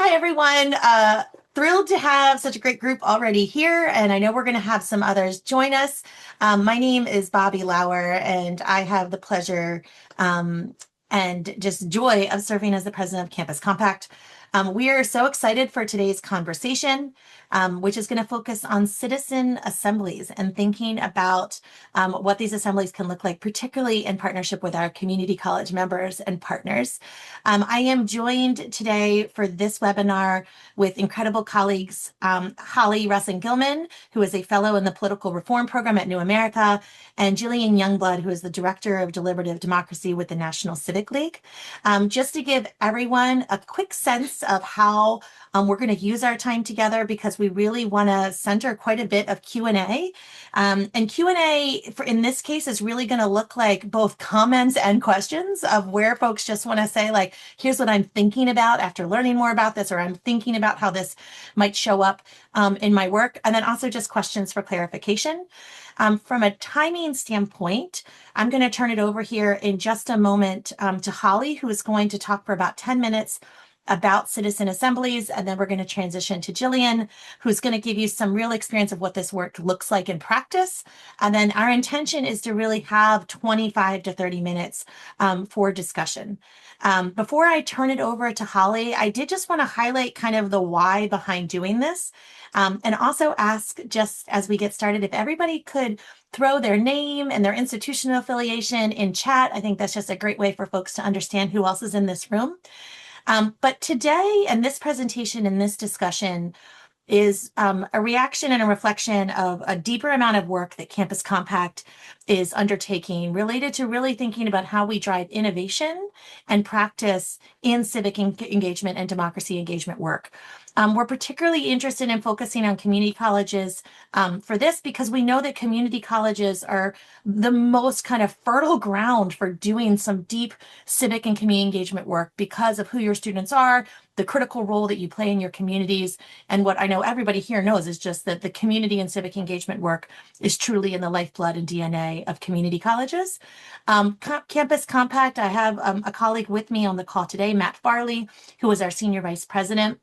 Hi, everyone. Thrilled to have such a great group already here, and I know we're going to have some others join us. My name is Bobby Lauer, and I have the pleasure um, and just joy of serving as the president of Campus Compact. We are so excited for today's conversation, which is going to focus on citizen assemblies and thinking about what these assemblies can look like, particularly in partnership with our community college members and partners. I am joined today for this webinar with incredible colleagues, Holly Russin-Gilman, who is a fellow in the Political Reform Program at New America, and Jillian Youngblood, who is the Director of Deliberative Democracy with the National Civic League. Just to give everyone a quick sense of how we're going to use our time together, because we really want to center quite a bit of Q&A. And Q&A in this case is really going to look like both comments and questions of where folks just want to say, like, here's what I'm thinking about after learning more about this, or I'm thinking about how this might show up in my work. And then also just questions for clarification. From a timing standpoint, I'm going to turn it over here in just a moment to Holly, who is going to talk for about 10 minutes about citizen assemblies. And then we're going to transition to Jillian, who's going to give you some real experience of what this work looks like in practice. And then our intention is to really have 25 to 30 minutes for discussion. Before I turn it over to Holly, I did just want to highlight kind of the why behind doing this. And also ask, just as we get started, if everybody could throw their name and their institutional affiliation in chat. I think that's just a great way for folks to understand who else is in this room. But today, and this presentation and this discussion is a reaction and a reflection of a deeper amount of work that Campus Compact is undertaking related to really thinking about how we drive innovation and practice in civic engagement and democracy engagement work. We're particularly interested in focusing on community colleges for this because we know that community colleges are the most kind of fertile ground for doing some deep civic and community engagement work because of who your students are, the critical role that you play in your communities. And what I know everybody here knows is just that the community and civic engagement work is truly in the lifeblood and DNA of community colleges. Campus Compact, I have a colleague with me on the call today, Matt Farley, who is our Senior Vice President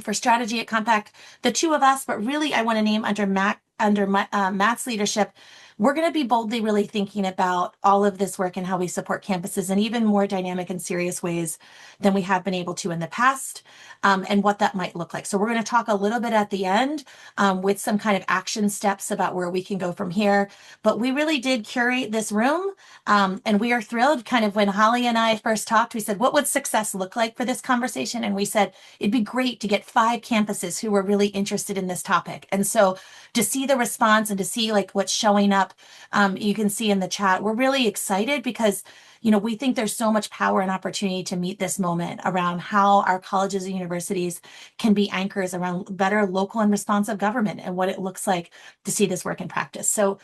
for strategy at Compact. The two of us, but really I want to name under Matt's leadership, we're going to be boldly really thinking about all of this work and how we support campuses in even more dynamic and serious ways than we have been able to in the past, and what that might look like. So we're going to talk a little bit at the end with some kind of action steps about where we can go from here. But we really did curate this room, and we are thrilled. Kind of when Holly and I first talked, we said, what would success look like for this conversation? And we said, it'd be great to get 5 campuses who were really interested in this topic. And so to see the response and to see like what's showing up, you can see in the chat, we're really excited because, you know, we think there's so much power and opportunity to meet this moment around how our colleges and universities can be anchors around better local and responsive government and what it looks like to see this work in practice. So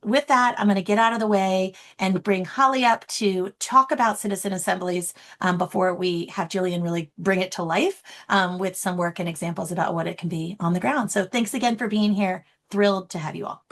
with that, I'm going to get out of the way and bring Holly up to talk about citizen assemblies before we have Jillian really bring it to life with some work and examples about what it can be on the ground. So thanks again for being here. Thrilled to have you all.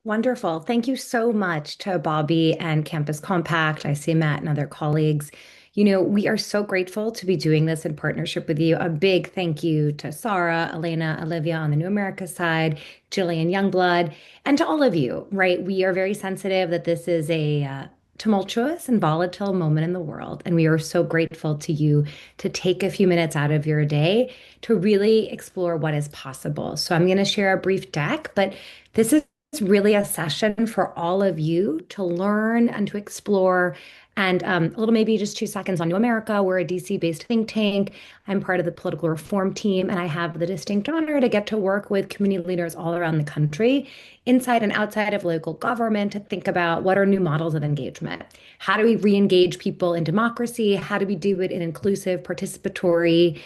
Wonderful. Thank you so much to Bobby and Campus Compact. I see Matt and other colleagues. You know, we are so grateful to be doing this in partnership with you. A big thank you to Sarah, Elena, Olivia on the New America side, Jillian Youngblood, and to all of you, right? We are very sensitive that this is a tumultuous and volatile moment in the world. And we are so grateful to you to take a few minutes out of your day to really explore what is possible. So I'm going to share a brief deck, but this is really a session for all of you to learn and to explore. And a little, maybe just 2 seconds on New America. We're a DC-based think tank. I'm part of the political reform team, and I have the distinct honor to get to work with community leaders all around the country, inside and outside of local government, to think about what are new models of engagement. How do we re-engage people in democracy? How do we do it in inclusive, participatory,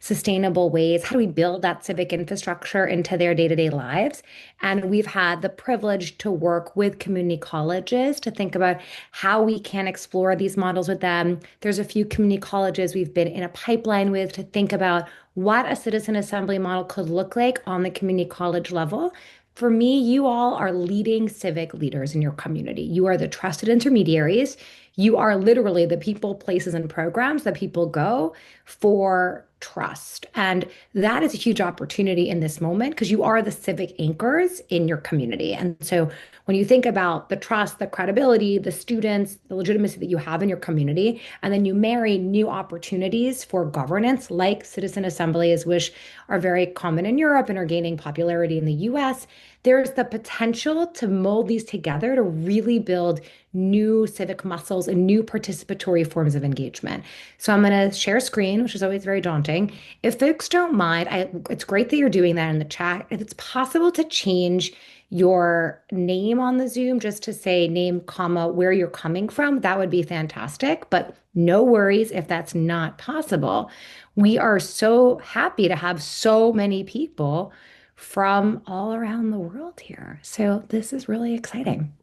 sustainable ways? How do we build that civic infrastructure into their day-to-day lives? And we've had the privilege to work with community colleges to think about how we can explore these models with them. There's a few community colleges we've been in a pipeline with to think about what a citizen assembly model could look like on the community college level. For me, you all are leading civic leaders in your community. You are the trusted intermediaries. You are literally the people, places, and programs that people go for trust. And that is a huge opportunity in this moment because you are the civic anchors in your community. And so when you think about the trust, the credibility, the students, the legitimacy that you have in your community, and then you marry new opportunities for governance like citizen assemblies, which are very common in Europe and are gaining popularity in the US, there's the potential to mold these together to really build new civic muscles and new participatory forms of engagement. So I'm going to share a screen, which is always very daunting. If folks don't mind, it's great that you're doing that in the chat. If it's possible to change your name on the Zoom just to say name, comma, where you're coming from, that would be fantastic. But no worries if that's not possible. We are so happy to have so many people from all around the world here. So this is really exciting.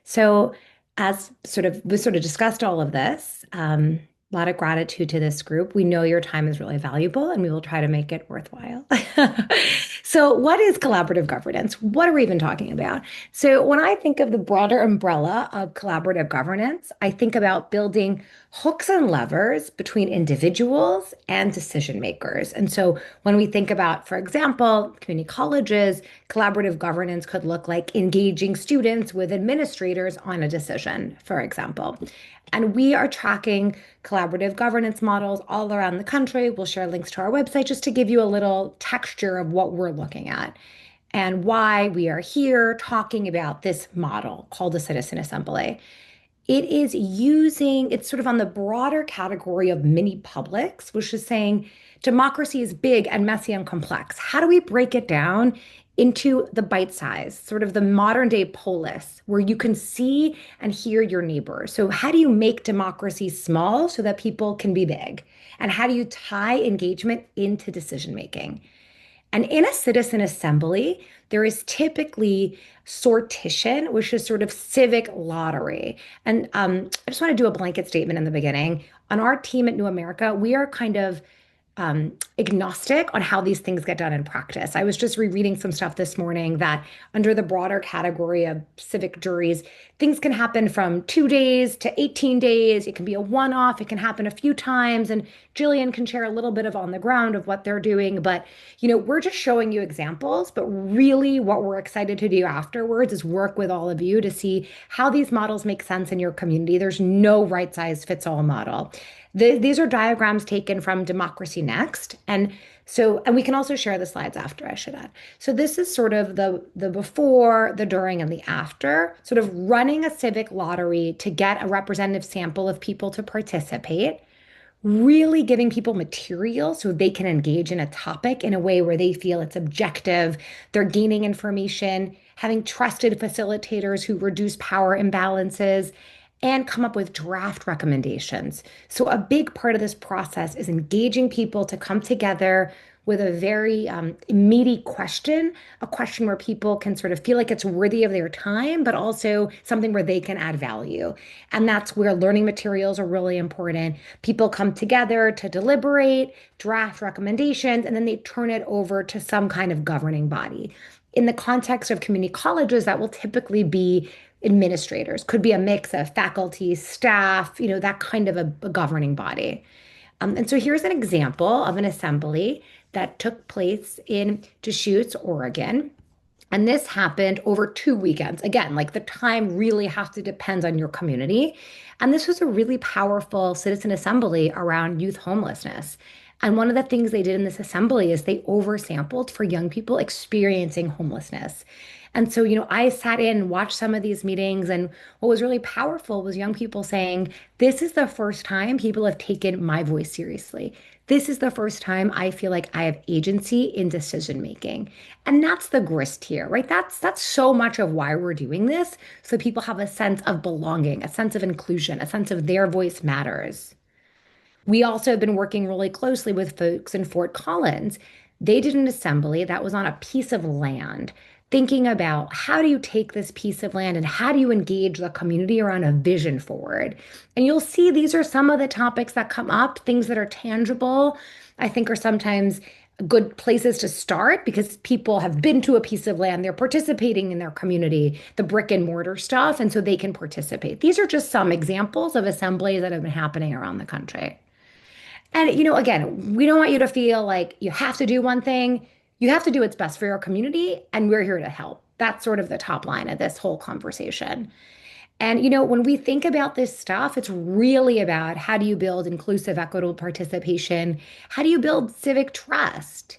So, as we sort of discussed all of this, a lot of gratitude to this group. We know your time is really valuable and we will try to make it worthwhile. So, what is collaborative governance? What are we even talking about? So, when I think of the broader umbrella of collaborative governance, I think about building hooks and levers between individuals and decision makers. And so, when we think about, for example, community colleges, collaborative governance could look like engaging students with administrators on a decision, for example. And we are tracking collaborative governance models all around the country. We'll share links to our website just to give you a little texture of what we're looking at and why we are here talking about this model called a citizen assembly. It's sort of on the broader category of mini publics, which is saying democracy is big and messy and complex. How do we break it down into the bite size, sort of the modern day polis, where you can see and hear your neighbor? So, how do you make democracy small so that people can be big? And how do you tie engagement into decision making? And in a citizen assembly, there is typically sortition, which is sort of civic lottery. And I just want to do a blanket statement in the beginning. On our team at New America, we are kind of agnostic on how these things get done in practice. I was just rereading some stuff this morning that under the broader category of civic juries, things can happen from 2 days to 18 days. It can be a one-off. It can happen a few times. And Jillian can share a little bit of on the ground of what they're doing. But, we're just showing you examples. But really what we're excited to do afterwards is work with all of you to see how these models make sense in your community. There's no right size fits all model. These are diagrams taken from Democracy Next. And we can also share the slides after, I should add. So this is sort of the before, the during, and the after, sort of running a civic lottery to get a representative sample of people to participate, really giving people material so they can engage in a topic in a way where they feel it's objective, they're gaining information, having trusted facilitators who reduce power imbalances, and come up with draft recommendations. So, a big part of this process is engaging people to come together with a very meaty question, a question where people can sort of feel like it's worthy of their time, but also something where they can add value. And that's where learning materials are really important. People come together to deliberate, draft recommendations, and then they turn it over to some kind of governing body. In the context of community colleges, that will typically be administrators, could be a mix of faculty, staff, that kind of a governing body. And so here's an example of an assembly that took place in Deschutes, Oregon. And this happened over 2 weekends. Again, like the time really has to depend on your community. And this was a really powerful citizen assembly around youth homelessness. And one of the things they did in this assembly is they oversampled for young people experiencing homelessness. And so, I sat in and watched some of these meetings, and what was really powerful was young people saying, this is the first time people have taken my voice seriously. This is the first time I feel like I have agency in decision making. And that's the grist here, right? That's so much of why we're doing this. So people have a sense of belonging, a sense of inclusion, a sense of their voice matters. We also have been working really closely with folks in Fort Collins. They did an assembly that was on a piece of land, thinking about how do you take this piece of land and how do you engage the community around a vision forward. And you'll see these are some of the topics that come up, things that are tangible, I think are sometimes good places to start because people have been to a piece of land, they're participating in their community, the brick and mortar stuff, and so they can participate. These are just some examples of assemblies that have been happening around the country. And, again, we don't want you to feel like you have to do one thing. You have to do what's best for your community, and we're here to help. That's sort of the top line of this whole conversation. And, when we think about this stuff, it's really about how do you build inclusive, equitable participation? How do you build civic trust?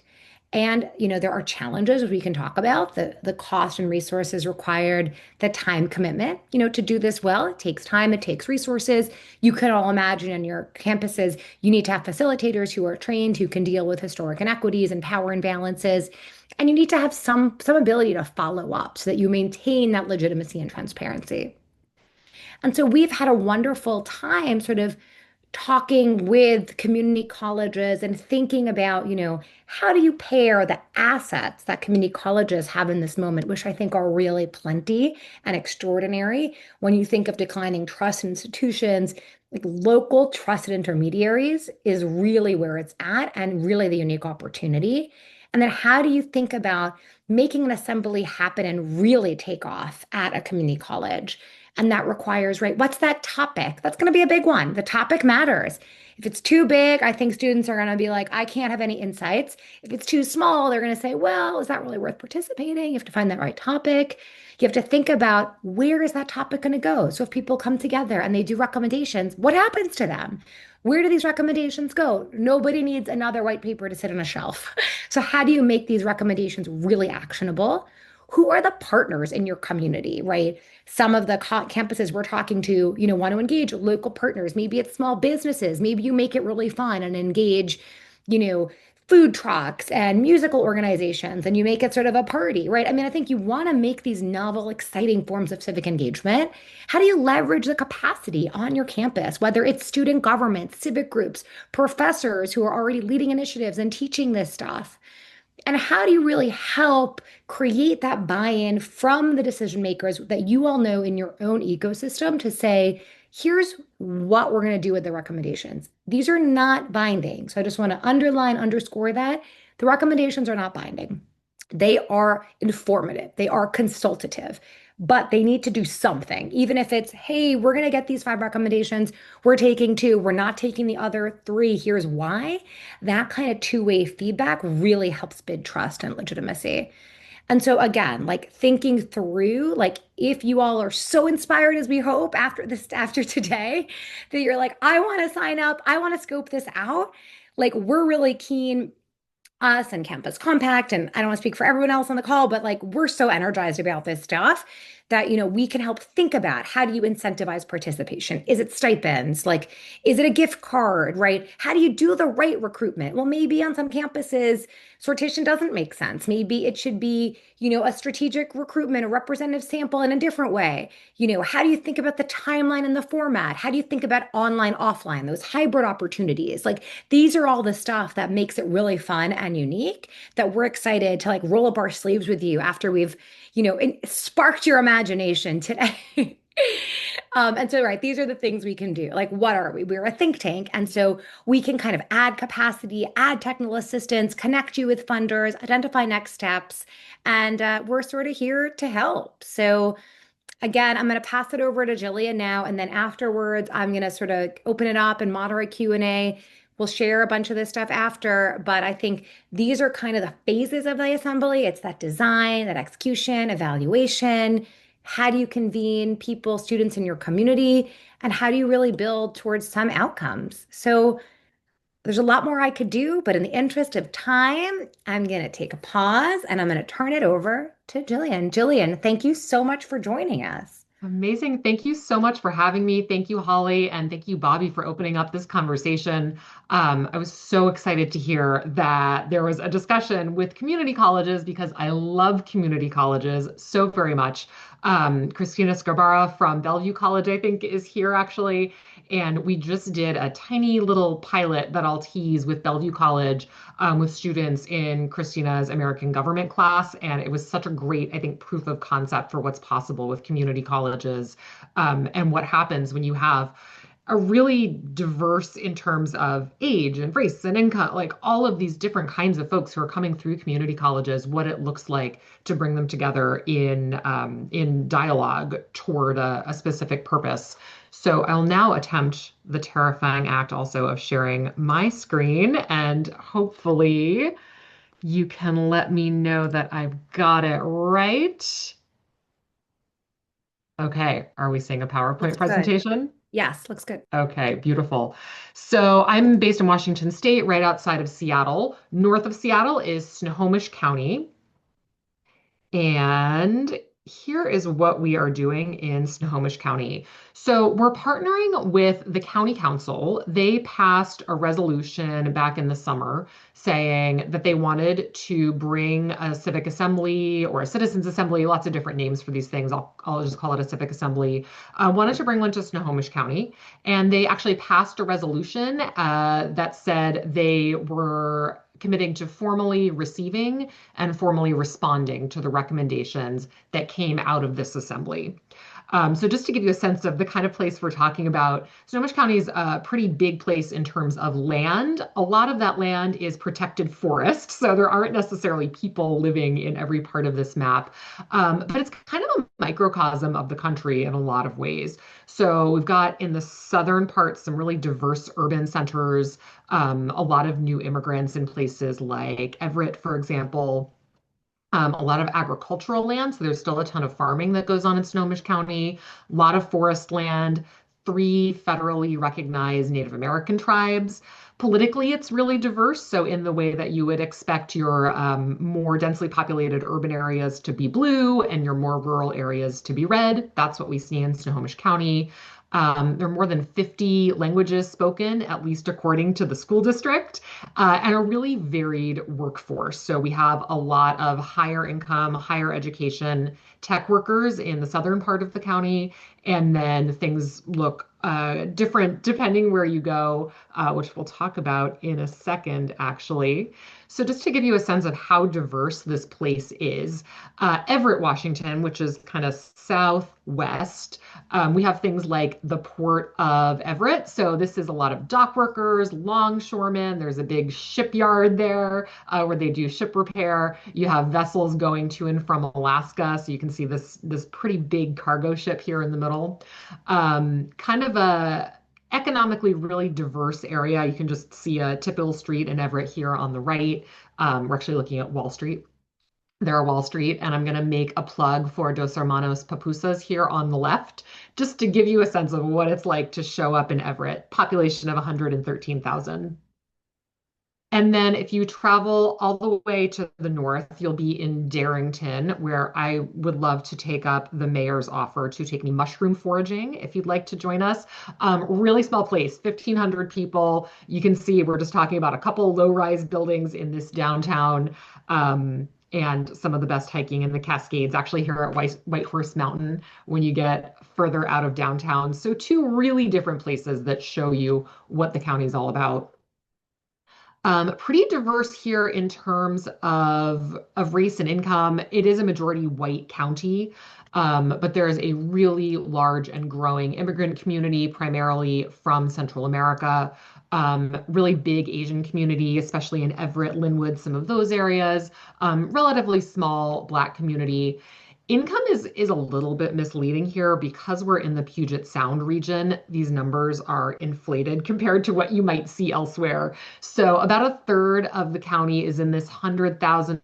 And, there are challenges we can talk about, the cost and resources required, the time commitment, to do this well. It takes time, it takes resources. You can all imagine in your campuses, you need to have facilitators who are trained, who can deal with historic inequities and power imbalances. And you need to have some ability to follow up so that you maintain that legitimacy and transparency. And so we've had a wonderful time sort of talking with community colleges and thinking about, how do you pair the assets that community colleges have in this moment, which I think are really plenty and extraordinary. When you think of declining trust in institutions, like local trusted intermediaries is really where it's at and really the unique opportunity. And then how do you think about making an assembly happen and really take off at a community college? And that requires, right, what's that topic? That's going to be a big one. The topic matters. If it's too big, I think students are going to be like, I can't have any insights. If it's too small, they're going to say, well, is that really worth participating? You have to find that right topic. You have to think about where is that topic going to go? So if people come together and they do recommendations, what happens to them? Where do these recommendations go? Nobody needs another white paper to sit on a shelf. So how do you make these recommendations really actionable? Who are the partners in your community, right? Some of the campuses we're talking to, want to engage local partners. Maybe it's small businesses. Maybe you make it really fun and engage, you know, food trucks and musical organizations, and you make it sort of a party, right? I mean, I think you want to make these novel, exciting forms of civic engagement. How do you leverage the capacity on your campus, whether it's student government, civic groups, professors who are already leading initiatives and teaching this stuff? And how do you really help create that buy-in from the decision makers that you all know in your own ecosystem to say, here's what we're going to do with the recommendations. These are not binding. So I just want to underline, underscore that. The recommendations are not binding. They are informative, they are consultative, but they need to do something. Even if it's, hey, we're going to get these 5 recommendations, we're taking 2, we're not taking the other 3, here's why. That kind of two-way feedback really helps build trust and legitimacy. And so again, like thinking through, like if you all are so inspired as we hope after today, that you're like, I want to sign up, I want to scope this out. Like we're really keen, us and Campus Compact, and I don't want to speak for everyone else on the call, but like we're so energized about this stuff that we can help think about how do you incentivize participation? Is it stipends? Like, is it a gift card, right? How do you do the right recruitment? Well, maybe on some campuses, sortition doesn't make sense. Maybe it should be, a strategic recruitment, a representative sample in a different way. How do you think about the timeline and the format? How do you think about online, offline, those hybrid opportunities? Like, these are all the stuff that makes it really fun and unique that we're excited to like roll up our sleeves with you after we've, sparked your imagination today. And so, right, these are the things we can do. Like, what are we? We're a think tank. And so we can kind of add capacity, add technical assistance, connect you with funders, identify next steps. And we're sort of here to help. So, again, I'm going to pass it over to Jillian now. And then afterwards, I'm going to sort of open it up and moderate Q&A. We'll share a bunch of this stuff after, but I think these are kind of the phases of the assembly. It's that design, that execution, evaluation. How do you convene people, students in your community? And how do you really build towards some outcomes? So there's a lot more I could do, but in the interest of time, I'm going to take a pause and I'm going to turn it over to Jillian. Jillian, thank you so much for joining us. Amazing. Thank you so much for having me. Thank you, Holly, and thank you, Bobby, for opening up this conversation. I was so excited to hear that there was a discussion with community colleges because I love community colleges so very much. Christina Scarbara from Bellevue College, I think, is here actually. And we just did a tiny little pilot that I'll tease with Bellevue College with students in Christina's American Government class. And it was such a great, I think, proof of concept for what's possible with community colleges and what happens when you have are really diverse in terms of age and race and income, like all of these different kinds of folks who are coming through community colleges, what it looks like to bring them together in dialogue toward a specific purpose. So I'll now attempt the terrifying act also of sharing my screen, and hopefully you can let me know that I've got it right. Okay, are we seeing a PowerPoint Looks good. presentation? Yes, looks good. Okay, beautiful. So I'm based in Washington State, right outside of Seattle. North of Seattle is Snohomish County. And here is what we are doing in Snohomish County. So we're partnering with the county council. They passed a resolution back in the summer saying that they wanted to bring a civic assembly or a citizens assembly, lots of different names for these things. I'll just call it a civic assembly. Wanted to bring one to Snohomish County. And they actually passed a resolution that said they were committing to formally receiving and formally responding to the recommendations that came out of this assembly. So just to give you a sense of the kind of place we're talking about, Snohomish County is a pretty big place in terms of land. A lot of that land is protected forest, so there aren't necessarily people living in every part of this map. But it's kind of a microcosm of the country in a lot of ways. So we've got in the southern part some really diverse urban centers, a lot of new immigrants in places like Everett, for example. A lot of agricultural land, so there's still a ton of farming that goes on in Snohomish County, a lot of forest land, three federally recognized Native American tribes. Politically, it's really diverse, so in the way that you would expect your more densely populated urban areas to be blue and your more rural areas to be red, that's what we see in Snohomish County. There are more than 50 languages spoken, at least according to the school district, and a really varied workforce. So we have a lot of higher income, higher education tech workers in the southern part of the county, and then things look different depending where you go, which we'll talk about in a second, actually. So just to give you a sense of how diverse this place is, Everett, Washington, which is kind of southwest, we have things like the Port of Everett. So this is a lot of dock workers, longshoremen. There's a big shipyard there where they do ship repair. You have vessels going to and from Alaska. So you can see this pretty big cargo ship here in the middle. Kind of a economically really diverse area. You can just see a typical street in Everett here on the right. We're actually looking at Wall Street. There, Wall Street, and I'm going to make a plug for Dos Hermanos Papusas here on the left, just to give you a sense of what it's like to show up in Everett, population of 113,000. And then if you travel all the way to the north, you'll be in Darrington, where I would love to take up the mayor's offer to take me mushroom foraging if you'd like to join us. Really small place, 1,500 people. You can see we're just talking about a couple low-rise buildings in this downtown. And some of the best hiking in the Cascades, actually here at Whitehorse Mountain when you get further out of downtown. So two really different places that show you what the county is all about. Pretty diverse here in terms of race and income. It is a majority white county, but there is a really large and growing immigrant community, primarily from Central America. Really big Asian community, especially in Everett, Linwood, some of those areas. Relatively small Black community. Income is a little bit misleading here because we're in the Puget Sound region. These numbers are inflated compared to what you might see elsewhere. So about a third of the county is in this $100,000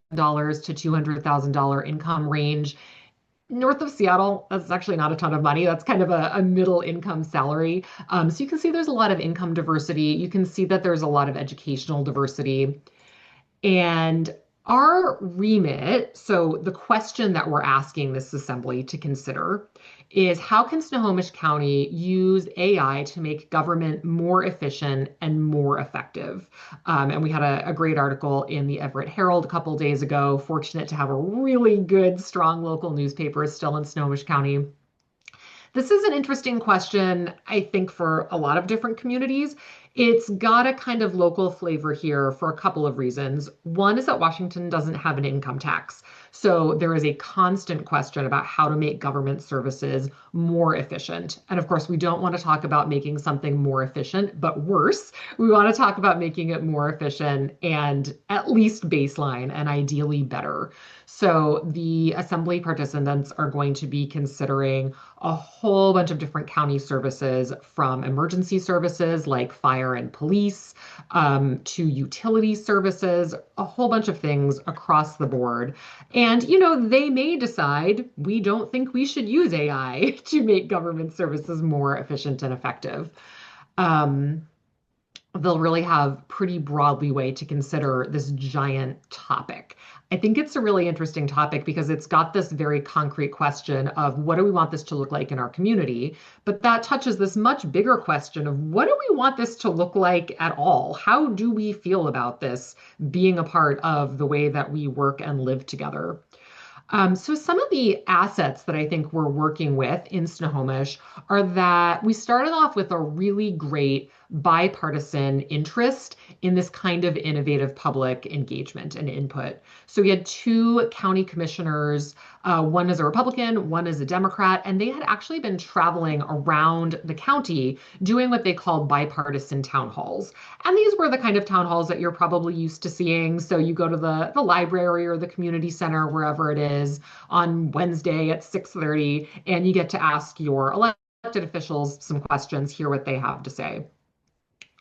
to $200,000 income range. North of Seattle, that's actually not a ton of money. That's kind of a middle income salary. So you can see there's a lot of income diversity. You can see that there's a lot of educational diversity. And our remit, so the question that we're asking this assembly to consider is how can Snohomish County use AI to make government more efficient and more effective? And we had a great article in the Everett Herald a couple days ago. Fortunate to have a really good, strong local newspaper still in Snohomish County. This is an interesting question, I think, for a lot of different communities. It's got a kind of local flavor here for a couple of reasons. One is that Washington doesn't have an income tax. So there is a constant question about how to make government services more efficient. And of course, we don't want to talk about making something more efficient, but worse. We want to talk about making it more efficient and at least baseline and ideally better. So the assembly participants are going to be considering a whole bunch of different county services, from emergency services like fire and police, to utility services, a whole bunch of things across the board. And, they may decide we don't think we should use AI to make government services more efficient and effective. Um, they'll really have pretty broad leeway to consider this giant topic. I think it's a really interesting topic because it's got this very concrete question of what do we want this to look like in our community? But that touches this much bigger question of what do we want this to look like at all? How do we feel about this being a part of the way that we work and live together? So some of the assets that I think we're working with in Snohomish are that we started off with a really great bipartisan interest in this kind of innovative public engagement and input. So we had two county commissioners, one is a Republican, one is a Democrat, and they had actually been traveling around the county doing what they called bipartisan town halls. And these were the kind of town halls that you're probably used to seeing. So you go to the library or the community center, wherever it is, on Wednesday at 6:30, and you get to ask your elected officials some questions, hear what they have to say.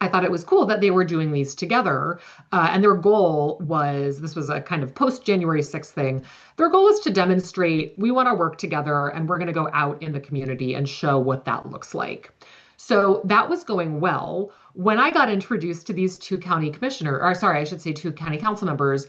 I thought it was cool that they were doing these together. And their goal was, this was a kind of post January 6th thing. Their goal is to demonstrate we want to work together and we're going to go out in the community and show what that looks like. So that was going well. When I got introduced to these two county commissioner, or sorry, I should say two county council members,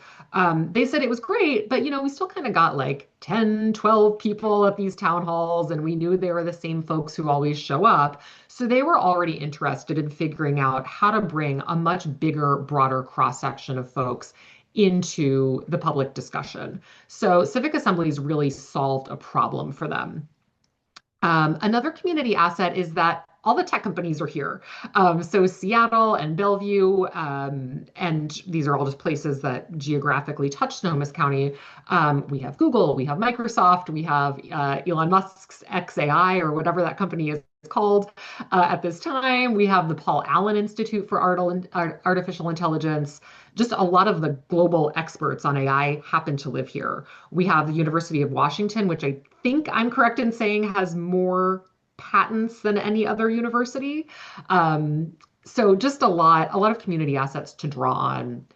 they said it was great, but we still kind of got like 10, 12 people at these town halls, and we knew they were the same folks who always show up. So they were already interested in figuring out how to bring a much bigger, broader cross section of folks into the public discussion. So civic assemblies really solved a problem for them. Another community asset is that all the tech companies are here. So Seattle and Bellevue, and these are all just places that geographically touch Snohomish County. We have Google, we have Microsoft, we have Elon Musk's XAI, or whatever that company is called at this time. We have the Paul Allen Institute for Artificial Intelligence. Just a lot of the global experts on AI happen to live here. We have the University of Washington, which I think I'm correct in saying has more patents than any other university. So just a lot of community assets to draw on.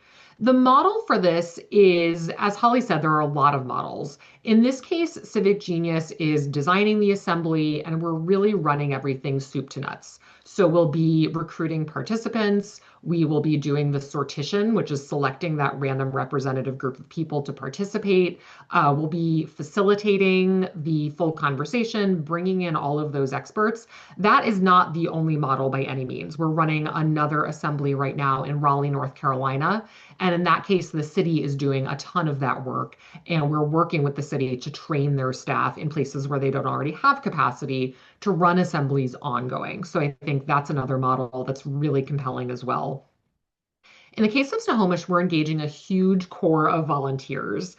The model for this is, as Holly said, there are a lot of models. In this case, Civic Genius is designing the assembly, and we're really running everything soup to nuts. So we'll be recruiting participants. We will be doing the sortition, which is selecting that random representative group of people to participate. We'll be facilitating the full conversation, bringing in all of those experts. That is not the only model by any means. We're running another assembly right now in Raleigh, North Carolina. And in that case, the city is doing a ton of that work. And we're working with the city to train their staff in places where they don't already have capacity to run assemblies ongoing. So I think that's another model that's really compelling as well. In the case of Snohomish, we're engaging a huge core of volunteers,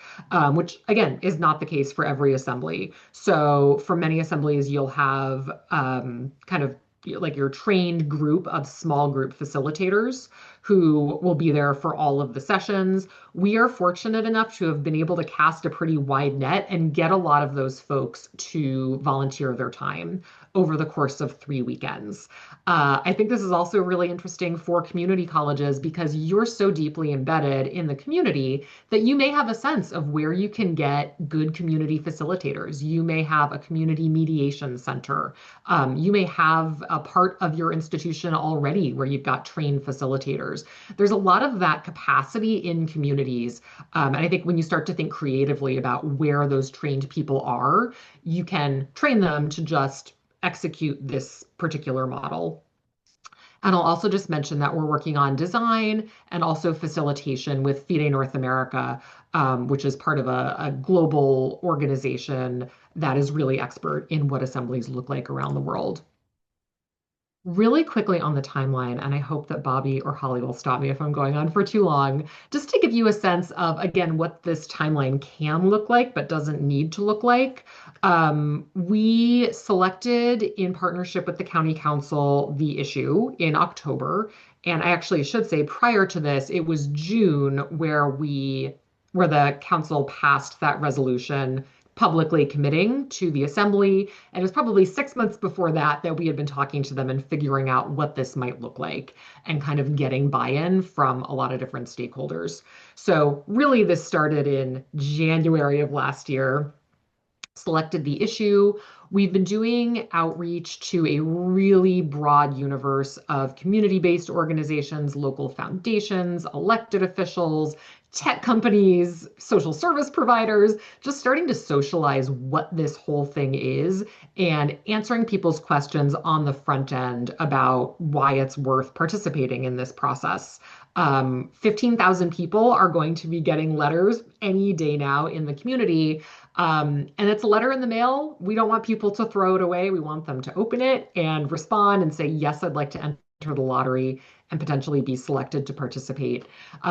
which again is not the case for every assembly. So for many assemblies, you'll have kind of like your trained group of small group facilitators who will be there for all of the sessions. We are fortunate enough to have been able to cast a pretty wide net and get a lot of those folks to volunteer their time over the course of 3 weekends. I think this is also really interesting for community colleges because you're so deeply embedded in the community that you may have a sense of where you can get good community facilitators. You may have a community mediation center. You may have a part of your institution already where you've got trained facilitators. There's a lot of that capacity in communities. And I think when you start to think creatively about where those trained people are, you can train them to just execute this particular model. And I'll also just mention that we're working on design and also facilitation with FIDE North America, which is part of a global organization that is really expert in what assemblies look like around the world. Really quickly on the timeline, and I hope that Bobby or Holly will stop me if I'm going on for too long, just to give you a sense of, again, what this timeline can look like, but doesn't need to look like. We selected in partnership with the county council the issue in October. And I actually should say prior to this, it was June where the council passed that resolution publicly committing to the assembly. And it was probably 6 months before that that we had been talking to them and figuring out what this might look like and kind of getting buy-in from a lot of different stakeholders. So really this started in January of last year, selected the issue. We've been doing outreach to a really broad universe of community-based organizations, local foundations, elected officials, tech companies, social service providers, just starting to socialize what this whole thing is and answering people's questions on the front end about why it's worth participating in this process. 15,000 people are going to be getting letters any day now in the community. And it's a letter in the mail. We don't want people to throw it away. We want them to open it and respond and say, yes, I'd like to enter the lottery and potentially be selected to participate.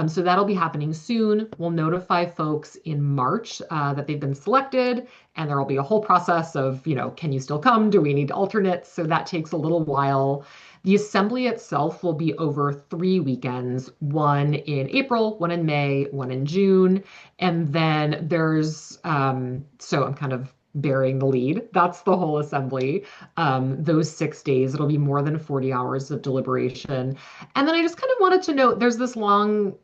So that'll be happening soon. We'll notify folks in March that they've been selected, and there will be a whole process of, can you still come? Do we need alternates? So that takes a little while. The assembly itself will be over 3 weekends, one in April, one in May, one in June. And then so I'm kind of bearing the lead. That's the whole assembly. Those 6 days, it'll be more than 40 hours of deliberation. And then I just kind of wanted to note there's this long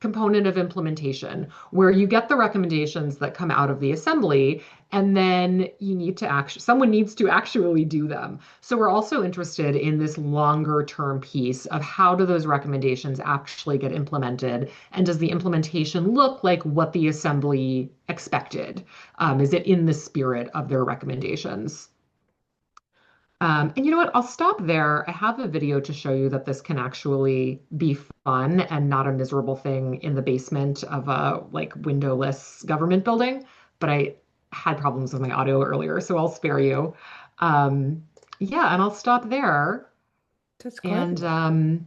component of implementation where you get the recommendations that come out of the assembly and then someone needs to actually do them. So we're also interested in this longer term piece of how do those recommendations actually get implemented, and does the implementation look like what the assembly expected? Is it in the spirit of their recommendations? And you know what? I'll stop there. I have a video to show you that this can actually be fun and not a miserable thing in the basement of a windowless government building. But I had problems with my audio earlier, so I'll spare you. Um, yeah, and I'll stop there. That's And great.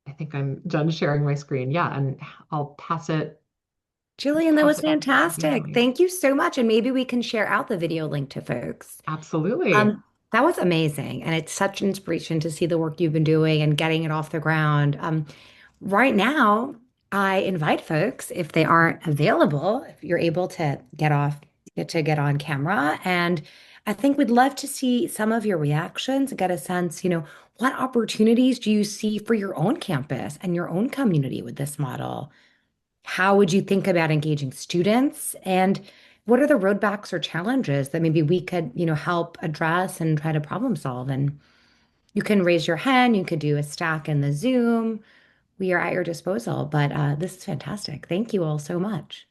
I think I'm done sharing my screen. Yeah, and I'll Jillian, that pass was it on to you, fantastic. Holly. Thank you so much. And maybe we can share out the video link to folks. Absolutely. Um, that was amazing. And it's such an inspiration to see the work you've been doing and getting it off the ground. Right now, I invite folks, if they aren't available, if you're able to get on camera. And I think we'd love to see some of your reactions, get a sense, what opportunities do you see for your own campus and your own community with this model? How would you think about engaging students? And what are the roadblocks or challenges that maybe we could, help address and try to problem solve? And you can raise your hand, you could do a stack in the Zoom. We are at your disposal, but this is fantastic. Thank you all so much.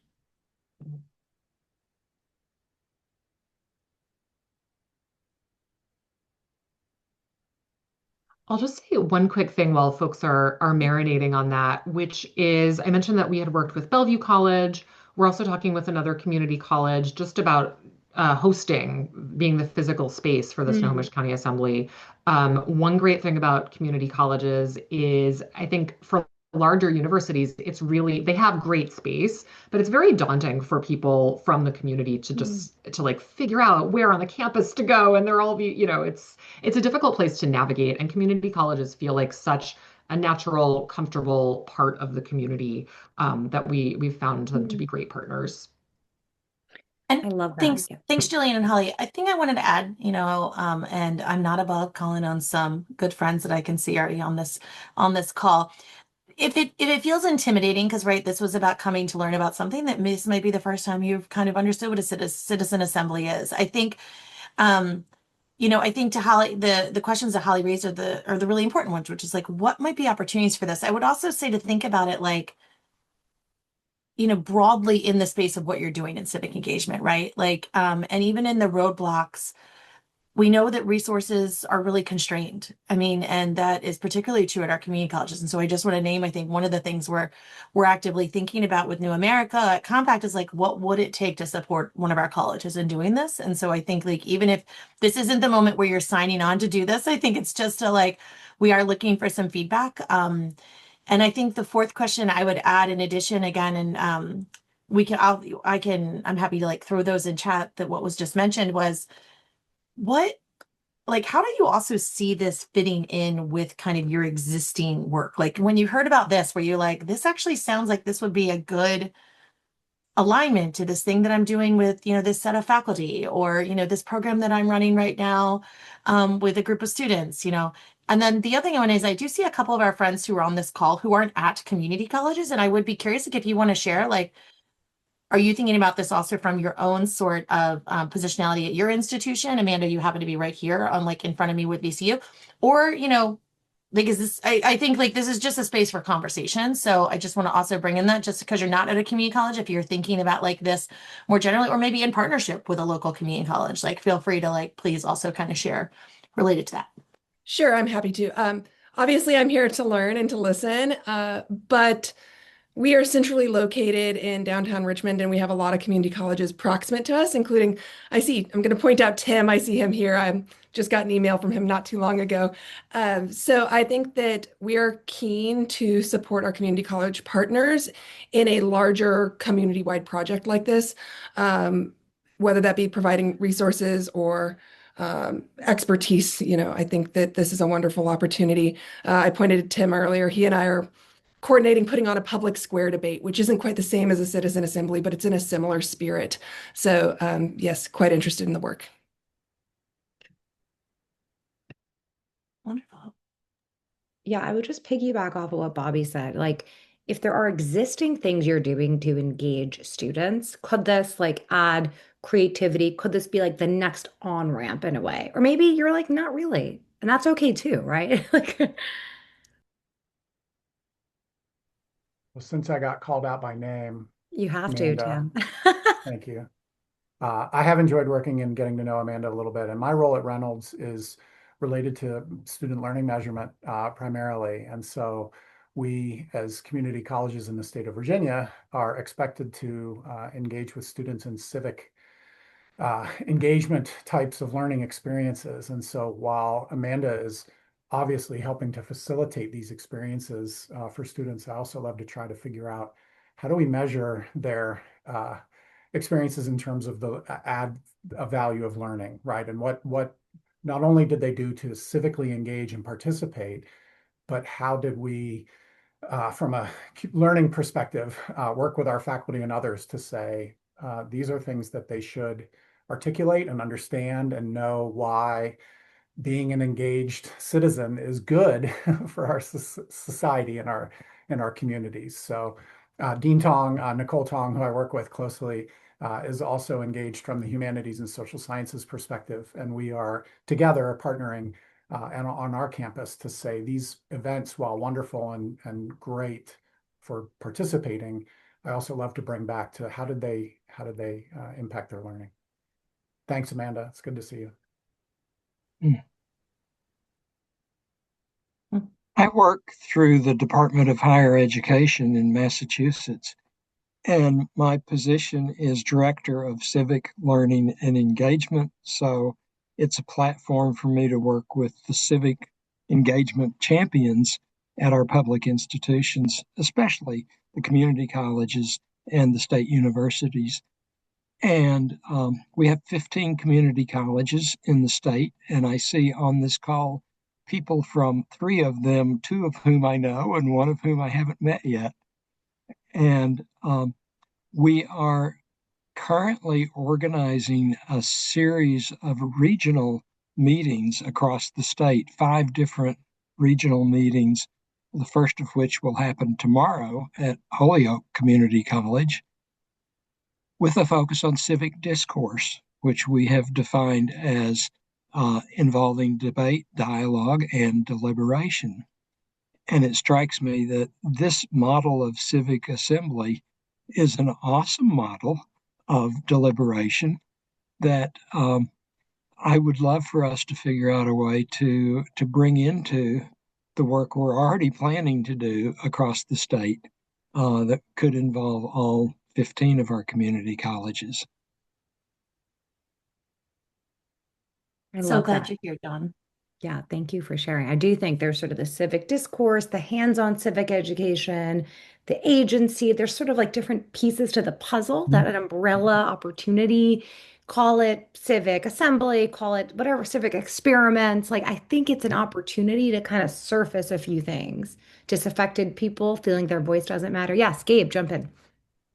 I'll just say one quick thing while folks are marinating on that, which is I mentioned that we had worked with Bellevue College. We're also talking with another community college just about hosting, being the physical space for the Mm. Snohomish County Assembly. One great thing about community colleges is I think for larger universities, they have great space, but it's very daunting for people from the community to Mm. just to figure out where on the campus to go. And they're all it's a difficult place to navigate, and community colleges feel like such a natural, comfortable part of the community that we've found them to be Mm. great partners. I And love that. thanks, Yeah. thanks, Jillian and Holly. I think I wanted to add, and I'm not above calling on some good friends that I can see already on this call. If it feels intimidating, because right, this was about coming to learn about something that this might be the first time you've kind of understood what a citizen assembly is. Um, I think to Holly, the questions that Holly raised are the really important ones, which is like, what might be opportunities for this? I would also say to think about it like, broadly in the space of what you're doing in civic engagement, right? And even in the roadblocks, we know that resources are really constrained. I mean, and that is particularly true at our community colleges. And so I just want to name, I think one of the things we're actively thinking about with New America at Compact is like, what would it take to support one of our colleges in doing this? And so I think like, even if this isn't the moment where you're signing on to do this, I think it's just to like, we are looking for some feedback. And I think the fourth question I would add in addition again, and I'm happy to like throw those in chat that what was just mentioned was what like how do you also see this fitting in with kind of your existing work? Like when you heard about this, where you're like, this actually sounds like this would be a good alignment to this thing that I'm doing with, this set of faculty or, this program that I'm running right now with a group of students, And then the other thing one is I do see a couple of our friends who are on this call who aren't at community colleges. And I would be curious if you want to share, like, are you thinking about this also from your own sort of positionality at your institution? Amanda, you happen to be right here on like in front of me with VCU. Or, like is this I think like this is just a space for conversation. So I just want to also bring in that just because you're not at a community college, if you're thinking about like this more generally, or maybe in partnership with a local community college, like feel free to like please also kind of share related to that. Sure, I'm happy to. Obviously, I'm here to learn and to listen, but we are centrally located in downtown Richmond, and we have a lot of community colleges proximate to us, including, I'm going to point out Tim. I see him here. I just got an email from him not too long ago. So I think that we are keen to support our community college partners in a larger community-wide project like this, whether that be providing resources or expertise. I think that this is a wonderful opportunity. I pointed to Tim earlier. He and I are coordinating putting on a public square debate, which isn't quite the same as a citizen assembly, but it's in a similar spirit. So yes, quite interested in the work. Wonderful. Yeah, I would just piggyback off of what Bobby said. Like, if there are existing things you're doing to engage students, could this like add creativity? Could this be like the next on-ramp in a way? Or maybe you're like, not really. And that's okay too, right? Like, Well, since I got called out by name, you have to, Amanda, Tim. thank you. I have enjoyed working and getting to know Amanda a little bit, and my role at Reynolds is related to student learning measurement primarily. And so we, as community colleges in the state of Virginia, are expected to engage with students in civic engagement types of learning experiences. And so while Amanda is obviously helping to facilitate these experiences for students, I also love to try to figure out how do we measure their experiences in terms of the add a value of learning, right? And what not only did they do to civically engage and participate, but how did we from a learning perspective, work with our faculty and others to say, these are things that they should articulate and understand and know why being an engaged citizen is good for our society and our communities. So Dean Tong, Nicole Tong, who I work with closely, is also engaged from the humanities and social sciences perspective. And we are together partnering and on our campus to say these events, while wonderful and great for participating, I also love to bring back to how did they impact their learning. Thanks, Amanda. It's good to see you. I work through the Department of Higher Education in Massachusetts, and my position is Director of Civic Learning and Engagement. So it's a platform for me to work with the civic engagement champions at our public institutions, especially the community colleges and the state universities. And we have 15 community colleges in the state, and I see on this call people from 3 of them, 2 of whom I know and 1 of whom I haven't met yet. And we are currently organizing a series of regional meetings across the state, 5 different regional meetings, the first of which will happen tomorrow at Holyoke Community College, with a focus on civic discourse, which we have defined as involving debate, dialogue, and deliberation. And it strikes me that this model of civic assembly is an awesome model of deliberation that I would love for us to figure out a way to bring into the work we're already planning to do across the state that could involve all 15 of our community colleges. I So love glad that. you're here, Dawn. Yeah, thank you for sharing. I do think there's sort of the civic discourse, the hands-on civic education, the agency. There's sort of like different pieces to the puzzle that an umbrella opportunity, call it civic assembly, call it whatever, civic experiments. Like, I think it's an opportunity to kind of surface a few things. Disaffected people feeling their voice doesn't matter. Yes, Gabe, jump in.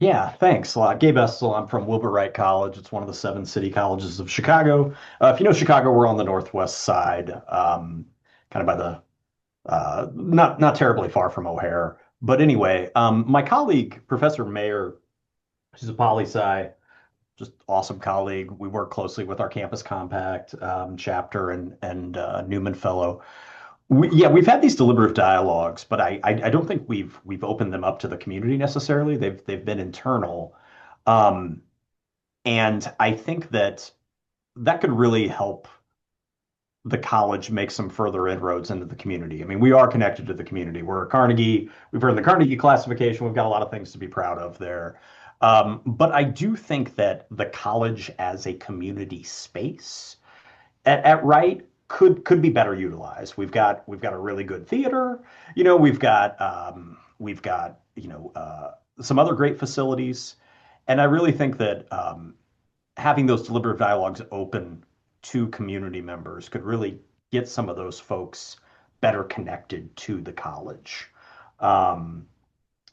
Yeah, thanks a lot. Gabe Essel, I'm from Wilbur Wright College. It's one of the 7 city colleges of Chicago. If you know Chicago, we're on the northwest side, kind of by the not terribly far from O'Hare. But anyway, my colleague, Professor Mayer, she's a poli-sci, just awesome colleague. We work closely with our Campus Compact chapter and Newman Fellow. We've had these deliberative dialogues, but I don't think we've opened them up to the community necessarily. They've been internal, um, and I think that that could really help the college make some further inroads into the community. I mean, we are connected to the community. We're a Carnegie. We've earned the Carnegie classification. We've got a lot of things to be proud of there. But I do think that the college as a community space at Wright could be better utilized. We've got a really good theater. We've got some other great facilities, and I really think that having those deliberative dialogues open to community members could really get some of those folks better connected to the college. Um,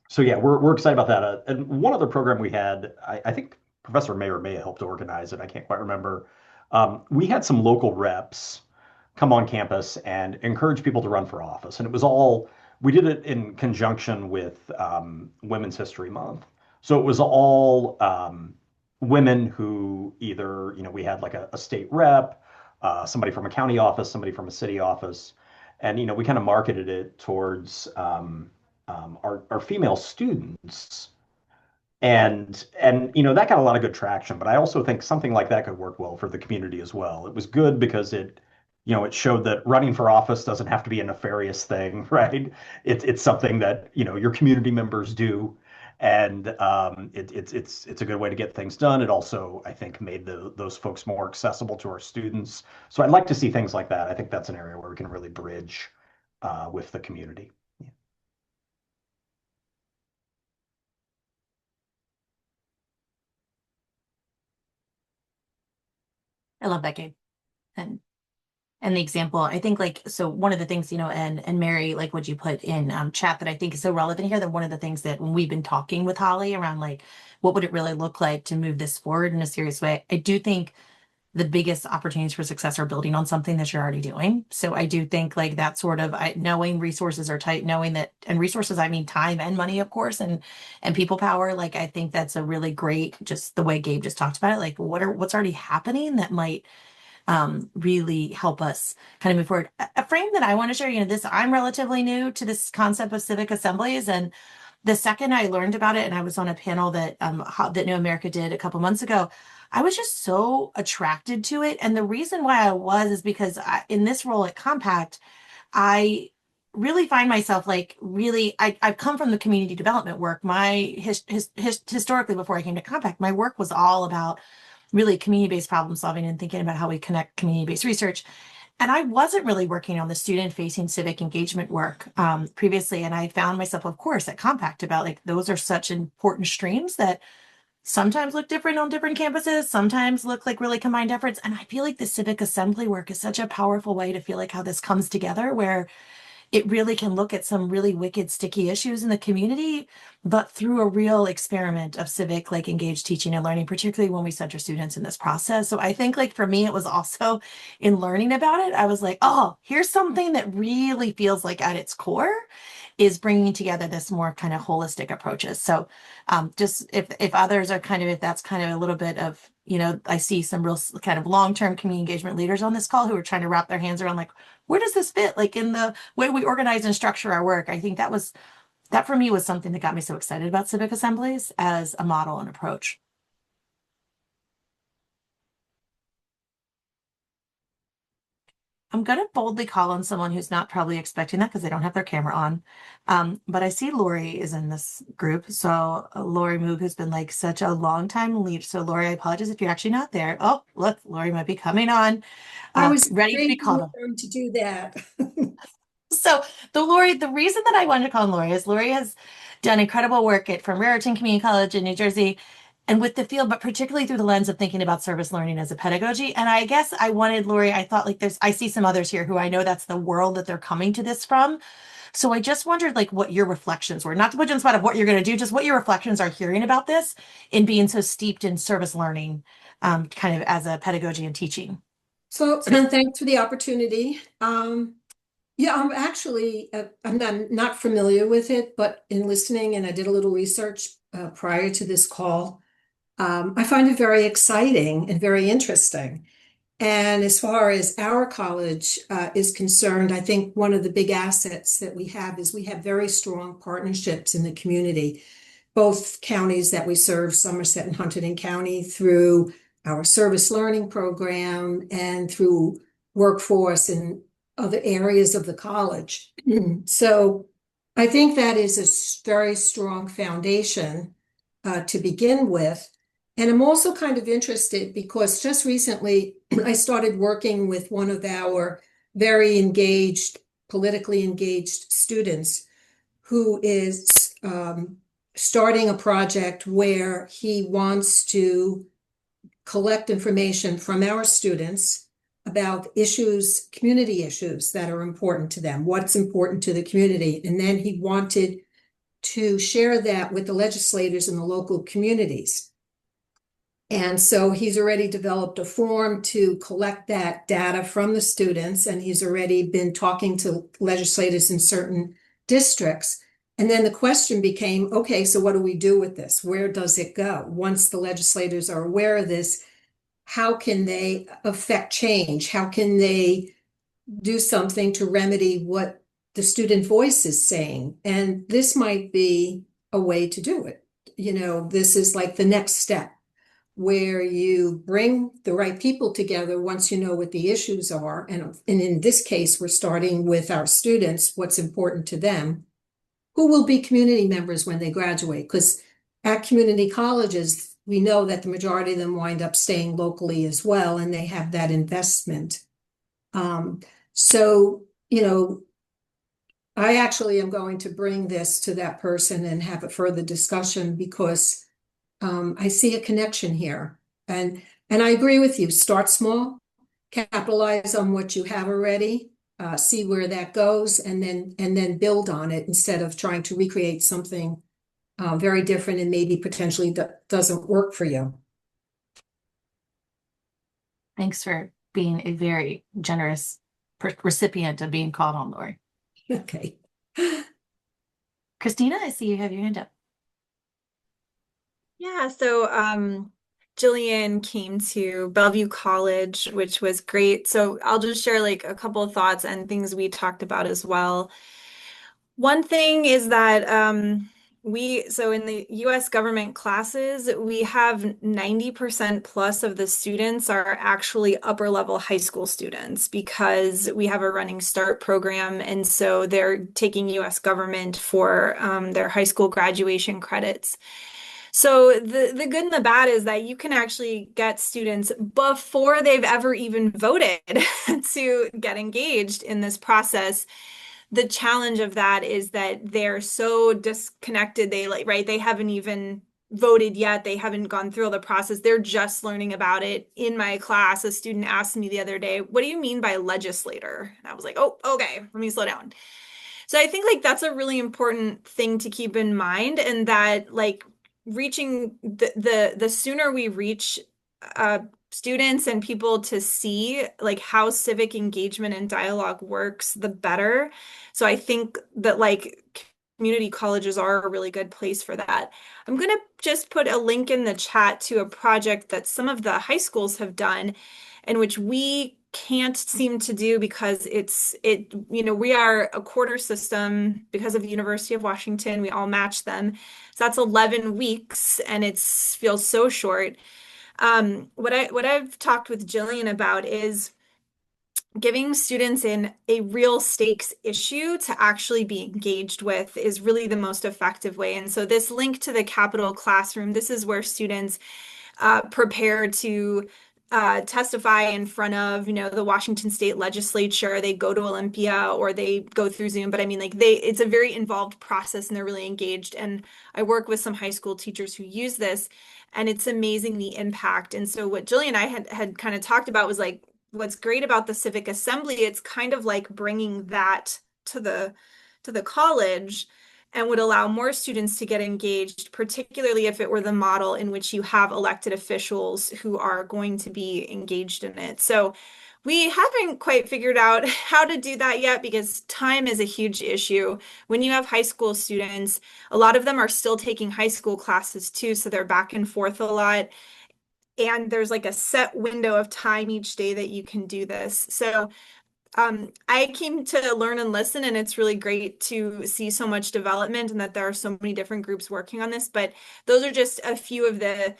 so yeah, we're excited about that. And one other program we had, I think Professor Mayer may have helped organize it. I can't quite remember. We had some local reps come on campus and encourage people to run for office, and we did it in conjunction with Women's History Month. So it was all women who either, we had like a state rep, somebody from a county office, somebody from a city office, and we kind of marketed it towards our female students, and that got a lot of good traction. But I also think something like that could work well for the community as well. It was good because it showed that running for office doesn't have to be a nefarious thing, right? It's something that your community members do, and it's a good way to get things done. It also, I think, made those folks more accessible to our students. So I'd like to see things like that. I think that's an area where we can really bridge with the community. I love that, Gabe. And and the example, I think like, so one of the things, and Mary, like what you put in chat that I think is so relevant here, that one of the things that when we've been talking with Holly around like, what would it really look like to move this forward in a serious way? I do think the biggest opportunities for success are building on something that you're already doing. So I do think like that sort of knowing resources are tight, knowing that, and resources, I mean, time and money, of course, and people power. Like, I think that's a really great, just the way Gabe just talked about it, like what's already happening that might really help us kind of move forward. A frame that I want to share, I'm relatively new to this concept of civic assemblies, and the second I learned about it, and I was on a panel that New America did a couple months ago, I was just so attracted to it. And the reason why I was is because in this role at Compact, I really find myself like really, I've come from the community development work. My historically, before I came to Compact, my work was all about really community-based problem solving and thinking about how we connect community-based research. And I wasn't really working on the student-facing civic engagement work previously. And I found myself, of course, at Compact about like, those are such important streams that sometimes look different on different campuses, sometimes look like really combined efforts. And I feel like the civic assembly work is such a powerful way to feel like how this comes together, where it really can look at some really wicked, sticky issues in the community, but through a real experiment of civic, like engaged teaching and learning, particularly when we center students in this process. So I think like for me, it was also in learning about it, I was like, oh, here's something that really feels like at its core is bringing together this more kind of holistic approaches. So just if others are kind of, if that's kind of a little bit of, I see some real kind of long-term community engagement leaders on this call who are trying to wrap their hands around like, where does this fit? Like in the way we organize and structure our work. I think that for me was something that got me so excited about civic assemblies as a model and approach. I'm going to boldly call on someone who's not probably expecting that because they don't have their camera on. But I see Lori is in this group. So Lori Moog has been like such a long time lead. So Lori, I apologize if you're actually not there. Oh, look, Lori might be coming on, I was ready to be afraid you called were on. going to do that. So the reason that I wanted to call on Lori is Lori has done incredible work at from Raritan Community College in New Jersey and with the field, but particularly through the lens of thinking about service learning as a pedagogy. And I guess I wanted Lori, I thought like I see some others here who I know that's the world that they're coming to this from. So I just wondered like what your reflections were, not to put you on the spot of what you're going to do, just what your reflections are hearing about this in being so steeped in service learning, kind of as a pedagogy and teaching. So, and thanks for the opportunity. Yeah, I'm actually, I'm not familiar with it, but in listening, and I did a little research prior to this call, I find it very exciting and very interesting. And as far as our college is concerned, I think one of the big assets that we have is we have very strong partnerships in the community. Both counties that we serve, Somerset and Huntingdon County, through our service learning program and through workforce and other areas of the college. So I think that is a very strong foundation to begin with. And I'm also kind of interested because just recently I started working with one of our very engaged, politically engaged students who is starting a project where he wants to collect information from our students about issues, community issues that are important to them, what's important to the community. And then he wanted to share that with the legislators in the local communities. And so he's already developed a form to collect that data from the students, and he's already been talking to legislators in certain districts. And then the question became, okay, so what do we do with this? Where does it go? Once the legislators are aware of this, how can they affect change? How can they do something to remedy what the student voice is saying? And this might be a way to do it. You know, this is like the next step where you bring the right people together once you know what the issues are. And in this case, we're starting with our students, what's important to them, who will be community members when they graduate. Because at community colleges, we know that the majority of them wind up staying locally as well, and they have that investment. So, you know, I actually am going to bring this to that person and have a further discussion because I see a connection here. And I agree with you. Start small, capitalize on what you have already, see where that goes, and then build on it instead of trying to recreate something very different and maybe potentially that doesn't work for you. Thanks for being a very generous recipient of being called on, Lori. Okay. Christina, I see you have your hand up. Yeah, so Jillian came to Bellevue College, which was great. So I'll just share like a couple of thoughts and things we talked about as well. One thing is that so in the US government classes, we have 90% plus of the students are actually upper level high school students because we have a running start program. And so they're taking US government for their high school graduation credits. So the good and the bad is that you can actually get students before they've ever even voted to get engaged in this process. The challenge of that is that they're so disconnected. They haven't even voted yet. They haven't gone through all the process. They're just learning about it. In my class, a student asked me the other day, "What do you mean by legislator?" And I was like, "Oh, okay, let me slow down." So I think like that's a really important thing to keep in mind, and that like reaching the sooner we reach students and people to see like how civic engagement and dialogue works, the better. So I think that like community colleges are a really good place for that. I'm going to just put a link in the chat to a project that some of the high schools have done, in which we can't seem to do because we are a quarter system because of the University of Washington. We all match them. So that's 11 weeks and it feels so short. What I've talked with Jillian about is giving students in a real stakes issue to actually be engaged with is really the most effective way. And so this link to the Capitol Classroom, this is where students prepare to testify in front of, the Washington State Legislature. They go to Olympia or they go through Zoom, but I mean, like it's a very involved process and they're really engaged. And I work with some high school teachers who use this, and it's amazing the impact. And so what Jillian and I had kind of talked about was like, what's great about the civic assembly, it's kind of like bringing that to the college and would allow more students to get engaged, particularly if it were the model in which you have elected officials who are going to be engaged in it. So we haven't quite figured out how to do that yet because time is a huge issue. When you have high school students, a lot of them are still taking high school classes too, so they're back and forth a lot. And there's like a set window of time each day that you can do this. So I came to learn and listen, and it's really great to see so much development and that there are so many different groups working on this. But those are just a few of the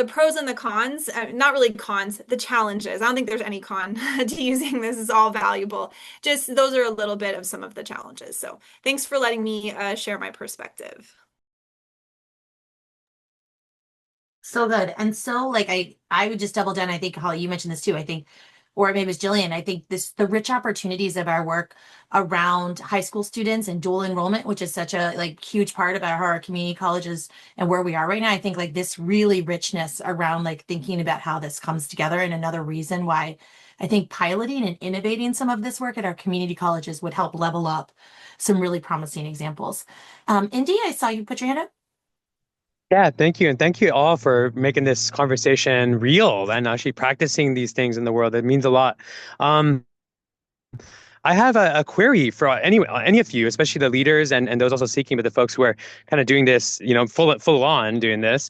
pros and the cons. Not really cons, the challenges. I don't think there's any con to using this. Is all valuable. Just those are a little bit of some of the challenges. So thanks for letting me share my perspective. So good. And so like I would just double down. I think Holly, you mentioned this too. I think, or maybe it was Jillian, I think the rich opportunities of our work around high school students and dual enrollment, which is such a like huge part of our community colleges and where we are right now. I think like this really richness around like thinking about how this comes together, and another reason why I think piloting and innovating some of this work at our community colleges would help level up some really promising examples. Indy, I saw you put your hand up. Yeah, thank you. And thank you all for making this conversation real and actually practicing these things in the world. It means a lot. Um, I have a query for any of you, especially the leaders and those also seeking, but the folks who are kind of doing this, full on doing this,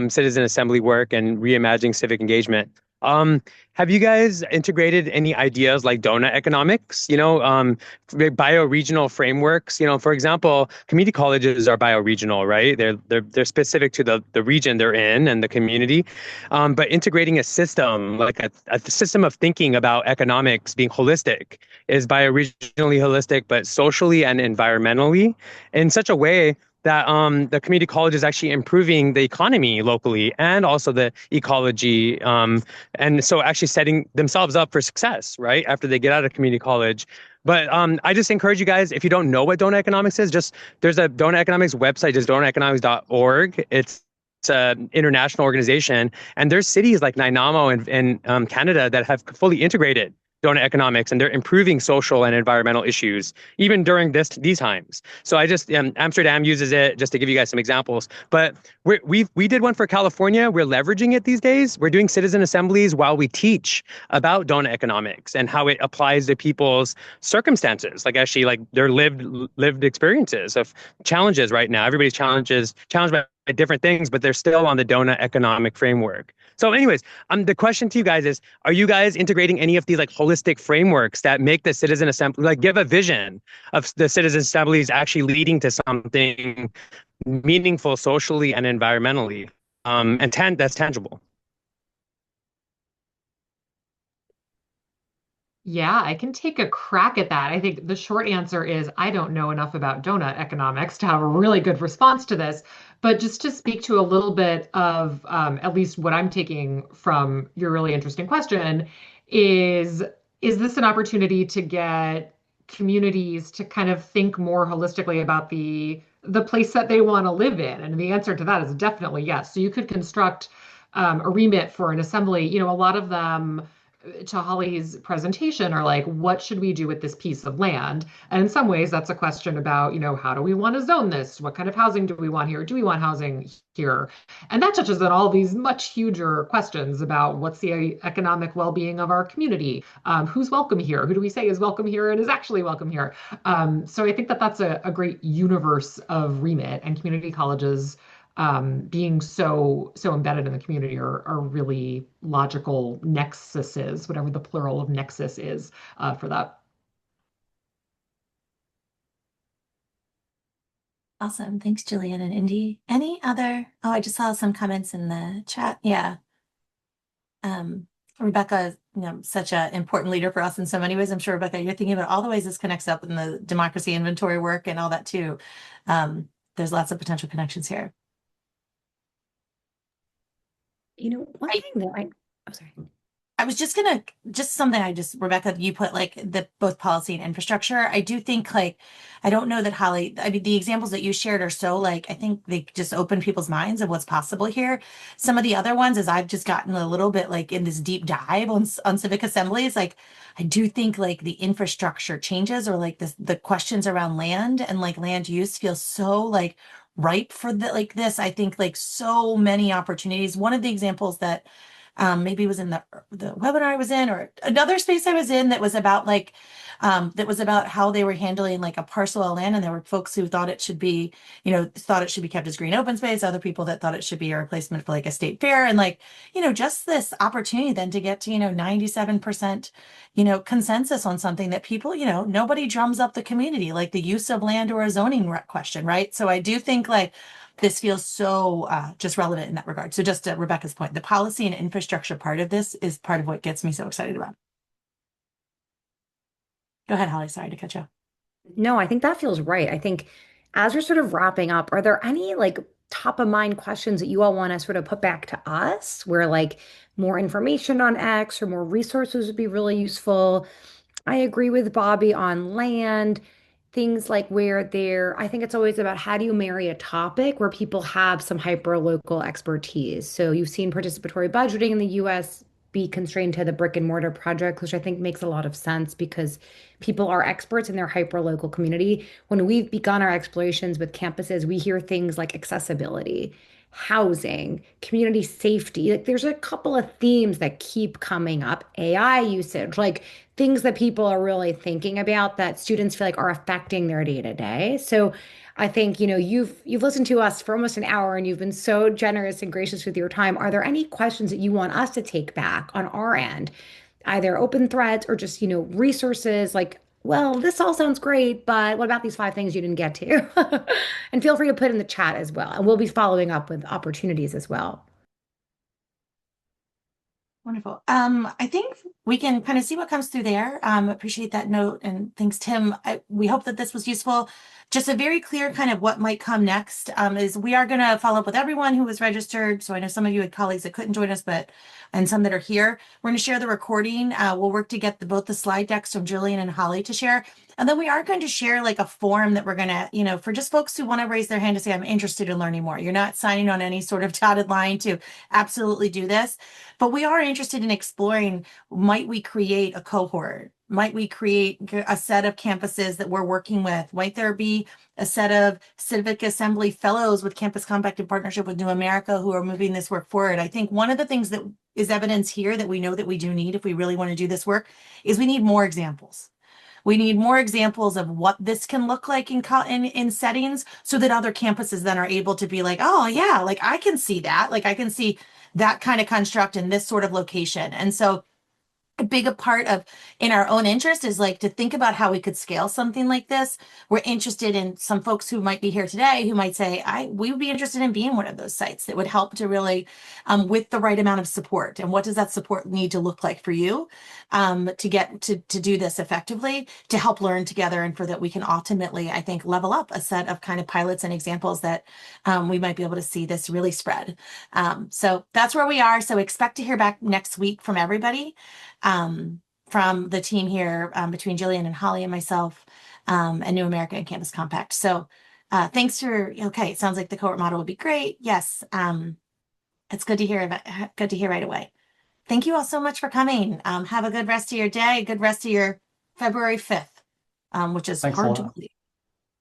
citizen assembly work and reimagining civic engagement. Have you guys integrated any ideas like donut economics, bioregional frameworks? For example, community colleges are bioregional, right? They're specific to the region they're in and the community. But integrating a system, like a system of thinking about economics being holistic, is bioregionally holistic, but socially and environmentally in such a way that the community college is actually improving the economy locally and also the ecology. And so actually setting themselves up for success, right, after they get out of community college. But I just encourage you guys, if you don't know what donut economics is, there's a donut economics website, just donuteconomics.org. It's an international organization, and there's cities like Nanaimo in Canada that have fully integrated donut economics, and they're improving social and environmental issues even during these times. So I just Amsterdam uses it, just to give you guys some examples. But we did one for California. We're leveraging it these days. We're doing citizen assemblies while we teach about donut economics and how it applies to people's circumstances, like actually like their lived experiences of challenges right now. Everybody's challenged by different things, but they're still on the donut economic framework. So anyways, the question to you guys is, are you guys integrating any of these like holistic frameworks that make the citizen assembly, like give a vision of the citizen assemblies actually leading to something meaningful socially and environmentally, that's tangible? Yeah, I can take a crack at that. I think the short answer is I don't know enough about donut economics to have a really good response to this. But just to speak to a little bit of at least what I'm taking from your really interesting question is this an opportunity to get communities to kind of think more holistically about the place that they want to live in? And the answer to that is definitely yes. So you could construct a remit for an assembly. A lot of them to Holly's presentation are like, what should we do with this piece of land? And in some ways, that's a question about, how do we want to zone this? What kind of housing do we want here? Do we want housing here? And that touches on all these much huger questions about what's the economic well-being of our community? Who's welcome here? Who do we say is welcome here and is actually welcome here? So I think that that's a great universe of remit, and community colleges being so embedded in the community are really logical nexuses, whatever the plural of nexus is for that. Awesome. Thanks, Jillian and Indy. Any other? Oh, I just saw some comments in the chat. Yeah. Rebecca is, such an important leader for us in so many ways. I'm sure, Rebecca, you're thinking about all the ways this connects up in the democracy inventory work and all that too. There's lots of potential connections here. One thing that oh, sorry. I was just gonna something Rebecca, you put like the both policy and infrastructure. I do think like I don't know that Holly, I mean the examples that you shared are so like I think they just open people's minds of what's possible here. Some of the other ones as I've just gotten a little bit like in this deep dive on civic assemblies, like I do think like the infrastructure changes or like the questions around land and like land use feel so like ripe for this. I think like so many opportunities. One of the examples that maybe it was in the webinar I was in or another space I was in that was about like that was about how they were handling like a parcel of land, and there were folks who thought it should be, thought it should be kept as green open space, other people that thought it should be a replacement for like a state fair, and like, just this opportunity then to get to, 97%, consensus on something that people, nobody drums up the community, like the use of land or a zoning question, right? So I do think like this feels so just relevant in that regard. So just to Rebecca's point, the policy and infrastructure part of this is part of what gets me so excited about. Go ahead, Holly. Sorry to cut you off. No, I think that feels right. I think as we're sort of wrapping up, are there any like top of mind questions that you all want to sort of put back to us where like more information on X or more resources would be really useful? I agree with Bobby on land, things like where there, I think it's always about how do you marry a topic where people have some hyper local expertise. So you've seen participatory budgeting in the US be constrained to the brick and mortar projects, which I think makes a lot of sense because people are experts in their hyper local community. When we've begun our explorations with campuses, we hear things like accessibility, housing, community safety. Like there's a couple of themes that keep coming up, AI usage, like things that people are really thinking about that students feel like are affecting their day to day. So I think, you've listened to us for almost an hour and you've been so generous and gracious with your time. Are there any questions that you want us to take back on our end, either open threads or just, resources like, well, this all sounds great, but what about these 5 things you didn't get to? And feel free to put in the chat as well. And we'll be following up with opportunities as well. Wonderful. I think we can kind of see what comes through there. Appreciate that note, and thanks, Tim. We hope that this was useful. Just a very clear kind of what might come next is we are going to follow up with everyone who was registered. So I know some of you had colleagues that couldn't join us, and some that are here. We're going to share the recording. We'll work to get both the slide decks from Jillian and Holly to share. And then we are going to share like a form that we're going to, for just folks who want to raise their hand to say, I'm interested in learning more. You're not signing on any sort of dotted line to absolutely do this. But we are interested in exploring, might we create a cohort? Might we create a set of campuses that we're working with? Might there be a set of civic assembly fellows with Campus Compact in partnership with New America who are moving this work forward? I think one of the things that is evidence here that we know that we do need if we really want to do this work is we need more examples. We need more examples of what this can look like in settings so that other campuses then are able to be like, oh yeah, like I can see that. Like I can see that kind of construct in this sort of location. And so a big part of in our own interest is like to think about how we could scale something like this. We're interested in some folks who might be here today who might say, we would be interested in being one of those sites that would help to really with the right amount of support. And what does that support need to look like for you to get to do this effectively, to help learn together, and for that we can ultimately, I think, level up a set of kind of pilots and examples that we might be able to see this really spread. So that's where we are. So expect to hear back next week from everybody. From the team here between Jillian and Holly and myself and New America and Campus Compact. So thanks for, okay, it sounds like the cohort model would be great. Yes, it's good to hear right away. Thank you all so much for coming. Have a good rest of your day, a good rest of your February 5th, which is hard to believe.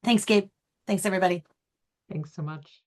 Thanks, Gabe. Thanks, everybody. Thanks so much.